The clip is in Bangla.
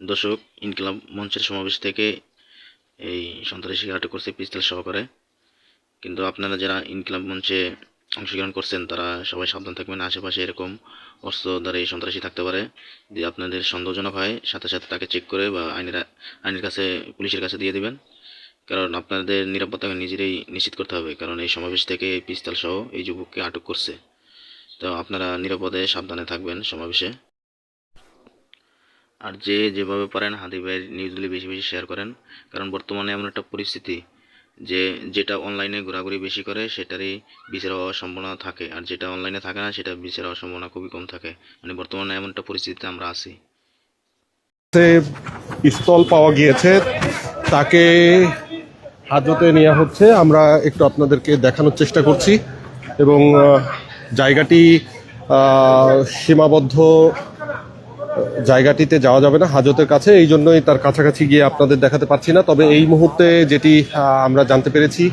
দর্শক, ইনকিলাব মঞ্চের সমাবেশ থেকে এই সন্ত্রাসীকে আটক করছে পিস্তল সহকারে। কিন্তু আপনারা যারা ইনকিলাব মঞ্চে অংশগ্রহণ করছেন তারা সবাই সাবধান থাকবেন। আশেপাশে এরকম অস্ত্রধারী সন্ত্রাসী থাকতে পারে। যদি আপনাদের সন্দেহজনক হয় সাথে সাথে তাকে চেক করে বা আইনের কাছে, পুলিশের কাছে দিয়ে দিবেন। কারণ আপনাদের নিরাপত্তা নিজেরাই নিশ্চিত করতে হবে, কারণ এই সমাবেশ থেকে পিস্তল সহ এই যুবককে আটক করছে। তো আপনারা নিরাপদে সাবধানে থাকবেন সমাবেশে। আর যে যেভাবে পারেন হাদি ভাইয়ের নিউজগুলি বেশি বেশি শেয়ার করেন, কারণ বর্তমানে এমন একটা পরিস্থিতি যে যেটা অনলাইনে ঘোরাঘুরি বেশি করে সেটারই বিচার হওয়ার সম্ভাবনা থাকে, আর যেটা অনলাইনে থাকে না সেটা বিচার হওয়ার সম্ভাবনা খুবই কম থাকে। মানে বর্তমানে এমন একটা পরিস্থিতিতে আমরা আছি। পিস্তল পাওয়া গিয়েছে, তাকে হাজতে নেওয়া হচ্ছে। আমরা একটু আপনাদেরকে দেখানোর চেষ্টা করছি এবং জায়গাটি সীমাবদ্ধ, জায়গাটিতে যাওয়া যাবে না হাজতের কাছে, এই জন্যই তার কাছাকাছি গিয়ে আপনাদের দেখাতে পারছি না। তবে এই মুহূর্তে যেটি আমরা জানতে পেরেছি